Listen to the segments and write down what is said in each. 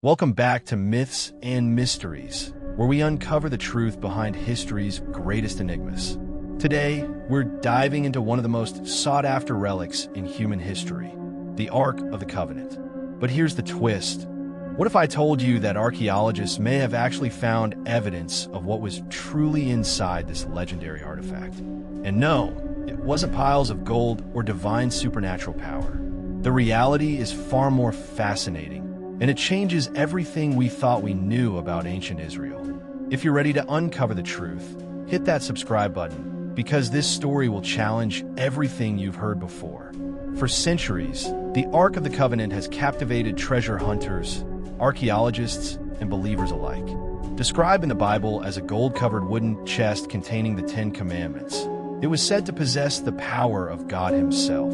Welcome back to Myths and Mysteries, where we uncover the truth behind history's greatest enigmas. Today, we're diving into one of the most sought-after relics in human history, the Ark of the Covenant. But here's the twist. What if I told you that archaeologists may have actually found evidence of what was truly inside this legendary artifact? And no, it wasn't piles of gold or divine supernatural power. The reality is far more fascinating, and it changes everything we thought we knew about ancient Israel. If you're ready to uncover the truth, hit that subscribe button, because this story will challenge everything you've heard before. For centuries, the Ark of the Covenant has captivated treasure hunters, archaeologists, and believers alike. Described in the Bible as a gold-covered wooden chest containing the Ten Commandments, it was said to possess the power of God Himself,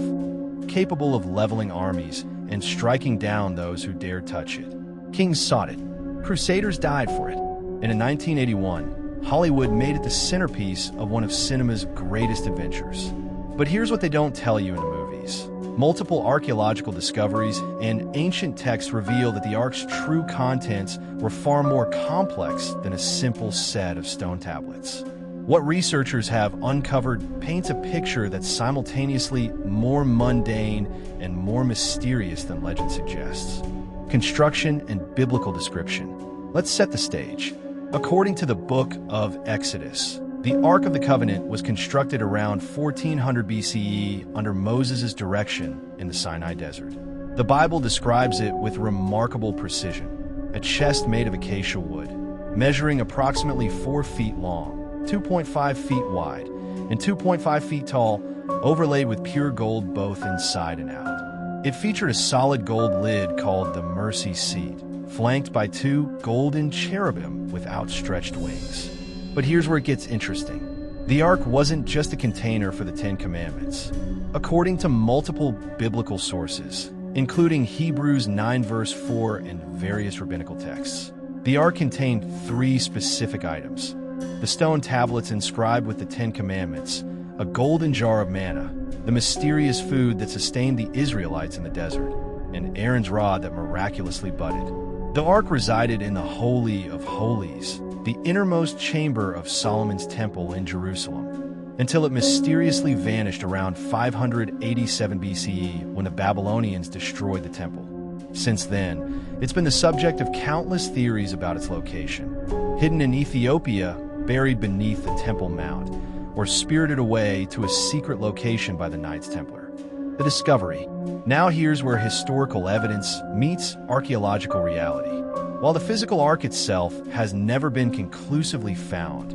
capable of leveling armies and striking down those who dared touch it. Kings sought it, crusaders died for it, and in 1981, Hollywood made it the centerpiece of one of cinema's greatest adventures. But here's what they don't tell you in the movies. Multiple archaeological discoveries and ancient texts reveal that the Ark's true contents were far more complex than a simple set of stone tablets. What researchers have uncovered paints a picture that's simultaneously more mundane and more mysterious than legend suggests. Construction and biblical description. Let's set the stage. According to the Book of Exodus, the Ark of the Covenant was constructed around 1400 BCE under Moses' direction in the Sinai Desert. The Bible describes it with remarkable precision. A chest made of acacia wood, measuring approximately 4 feet long, 2.5 feet wide, and 2.5 feet tall, overlaid with pure gold both inside and out. It featured a solid gold lid called the mercy seat, flanked by 2 golden cherubim with outstretched wings. But here's where it gets interesting. The Ark wasn't just a container for the Ten Commandments. According to multiple biblical sources, including Hebrews 9 verse 4 and various rabbinical texts, the Ark contained 3 specific items: the stone tablets inscribed with the Ten Commandments, a golden jar of manna, the mysterious food that sustained the Israelites in the desert, and Aaron's rod that miraculously budded. The Ark resided in the Holy of Holies, the innermost chamber of Solomon's temple in Jerusalem, until it mysteriously vanished around 587 BCE when the Babylonians destroyed the temple. Since then, it's been the subject of countless theories about its location. Hidden in Ethiopia, buried beneath the Temple Mount, or spirited away to a secret location by the Knights Templar. The discovery. Now here's where historical evidence meets archaeological reality. While the physical Ark itself has never been conclusively found,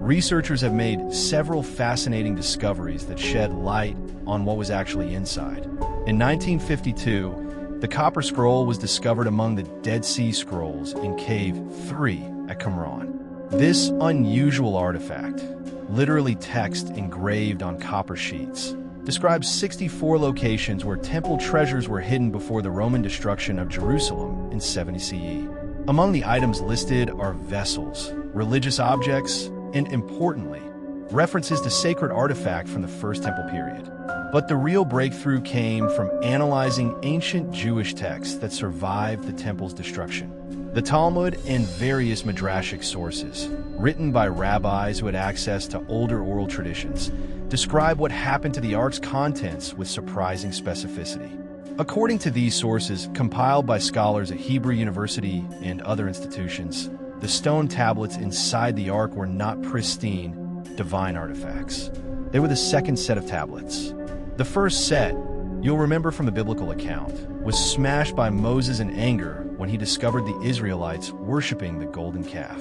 researchers have made several fascinating discoveries that shed light on what was actually inside. In 1952, the Copper Scroll was discovered among the Dead Sea Scrolls in Cave 3 at Qumran. This unusual artifact, literally text engraved on copper sheets, describes 64 locations where temple treasures were hidden before the Roman destruction of Jerusalem in 70 CE. Among the items listed are vessels, religious objects, and, importantly, references to sacred artifacts from the First Temple period. But the real breakthrough came from analyzing ancient Jewish texts that survived the temple's destruction. The Talmud and various midrashic sources, written by rabbis who had access to older oral traditions, describe what happened to the Ark's contents with surprising specificity. According to these sources, compiled by scholars at Hebrew University and other institutions, the stone tablets inside the Ark were not pristine, divine artifacts. They were the second set of tablets. The first set, you'll remember from the biblical account, was smashed by Moses in anger when he discovered the Israelites worshiping the golden calf.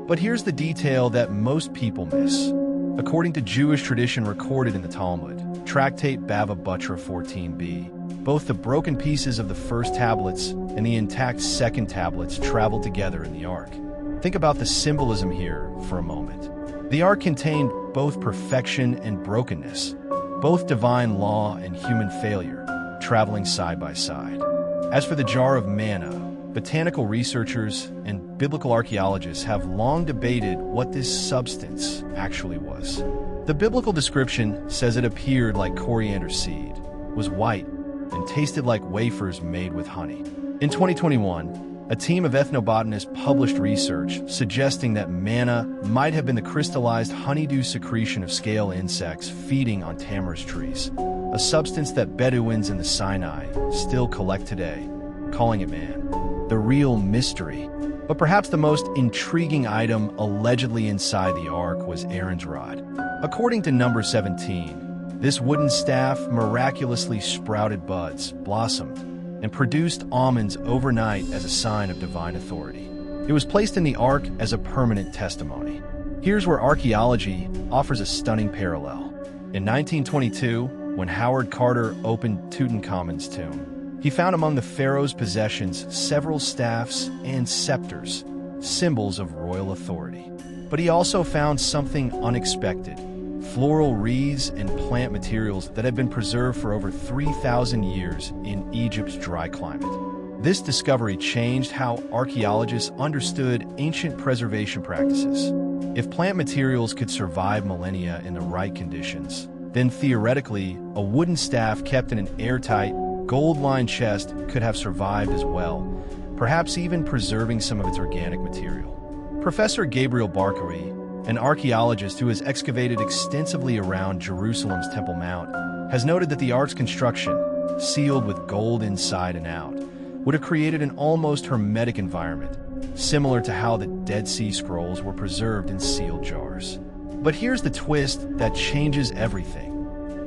But here's the detail that most people miss. According to Jewish tradition recorded in the Talmud, Tractate Bava Butra 14b, both the broken pieces of the first tablets and the intact second tablets traveled together in the Ark. Think about the symbolism here for a moment. The Ark contained both perfection and brokenness, both divine law and human failure, traveling side by side. As for the jar of manna, botanical researchers and biblical archaeologists have long debated what this substance actually was. The biblical description says it appeared like coriander seed, was white, and tasted like wafers made with honey. In 2021, A team of ethnobotanists published research suggesting that manna might have been the crystallized honeydew secretion of scale insects feeding on tamarisk trees, a substance that Bedouins in the Sinai still collect today, calling it man. The real mystery. But perhaps the most intriguing item allegedly inside the ark was Aaron's rod. According to number 17, this wooden staff miraculously sprouted buds, blossomed, and produced almonds overnight as a sign of divine authority. It was placed in the ark as a permanent testimony. Here's where archaeology offers a stunning parallel. In 1922, when Howard Carter opened Tutankhamun's tomb, he found among the pharaoh's possessions several staffs and scepters, symbols of royal authority. But he also found something unexpected: floral wreaths and plant materials that had been preserved for over 3,000 years in Egypt's dry climate. This discovery changed how archaeologists understood ancient preservation practices. If plant materials could survive millennia in the right conditions, then theoretically, a wooden staff kept in an airtight, gold-lined chest could have survived as well, perhaps even preserving some of its organic material. Professor Gabriel Barkari, an archaeologist who has excavated extensively around Jerusalem's Temple Mount, has noted that the ark's construction, sealed with gold inside and out, would have created an almost hermetic environment, similar to how the Dead Sea Scrolls were preserved in sealed jars. But here's the twist that changes everything.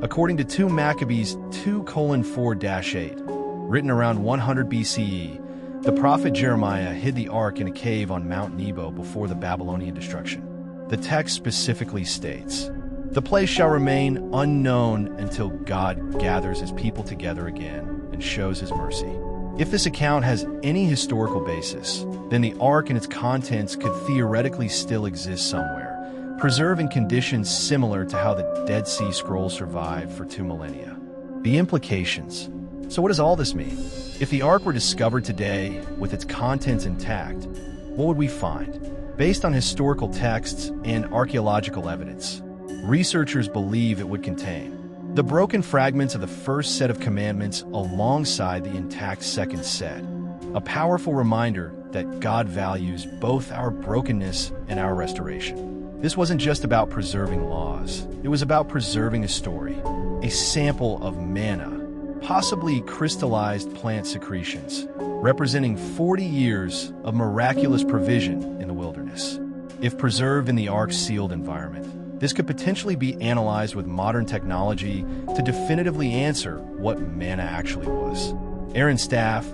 According to 2 Maccabees 2:4-8, written around 100 BCE, the prophet Jeremiah hid the ark in a cave on Mount Nebo before the Babylonian destruction. The text specifically states, "The place shall remain unknown until God gathers his people together again and shows his mercy." If this account has any historical basis, then the ark and its contents could theoretically still exist somewhere, preserved in conditions similar to how the Dead Sea Scrolls survived for 2 millennia. The implications. So what does all this mean? If the ark were discovered today with its contents intact, what would we find? Based on historical texts and archaeological evidence, researchers believe it would contain the broken fragments of the first set of commandments alongside the intact second set, a powerful reminder that God values both our brokenness and our restoration. This wasn't just about preserving laws, it was about preserving a story, a sample of manna, possibly crystallized plant secretions, representing 40 years of miraculous provision in the wilderness. If preserved in the ark's sealed environment, this could potentially be analyzed with modern technology to definitively answer what manna actually was. Aaron's staff,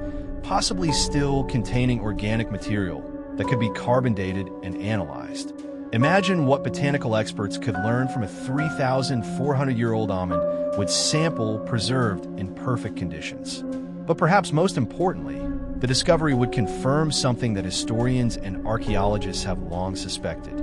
possibly still containing organic material that could be carbon dated and analyzed. Imagine what botanical experts could learn from a 3,400-year-old almond with sample preserved in perfect conditions. But perhaps most importantly, the discovery would confirm something that historians and archaeologists have long suspected.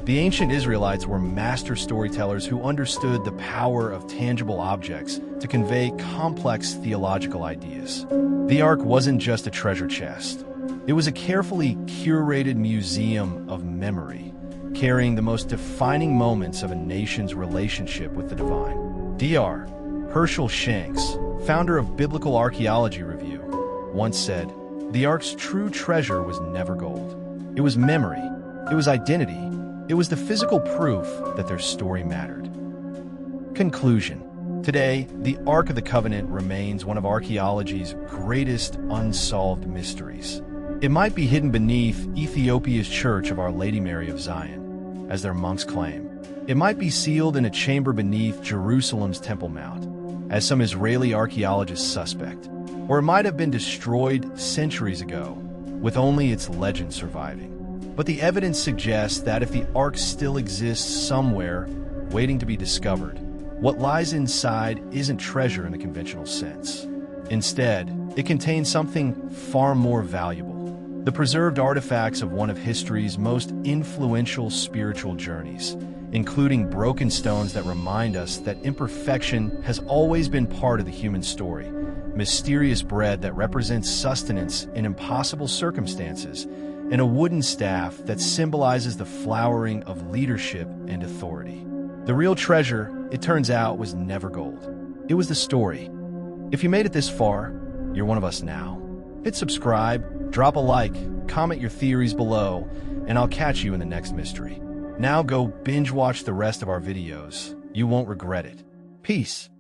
The ancient Israelites were master storytellers who understood the power of tangible objects to convey complex theological ideas. The ark wasn't just a treasure chest. It was a carefully curated museum of memory, carrying the most defining moments of a nation's relationship with the divine. Dr. Herschel Shanks, founder of Biblical Archaeology Review, once said, "The ark's true treasure was never gold. It was memory, it was identity, it was the physical proof that their story mattered." Conclusion. Today, the Ark of the Covenant remains one of archaeology's greatest unsolved mysteries. It might be hidden beneath Ethiopia's Church of Our Lady Mary of Zion, as their monks claim. It might be sealed in a chamber beneath Jerusalem's Temple Mount, as some Israeli archaeologists suspect. Or it might have been destroyed centuries ago, with only its legend surviving. But the evidence suggests that if the ark still exists somewhere, waiting to be discovered, what lies inside isn't treasure in the conventional sense. Instead, it contains something far more valuable: the preserved artifacts of one of history's most influential spiritual journeys, including broken stones that remind us that imperfection has always been part of the human story, mysterious bread that represents sustenance in impossible circumstances, and a wooden staff that symbolizes the flowering of leadership and authority. The real treasure, it turns out, was never gold. It was the story. If you made it this far, you're one of us now. Hit subscribe, Drop a like, comment your theories below, and I'll catch you in the next mystery. Now go binge watch the rest of our videos. You won't regret it. Peace.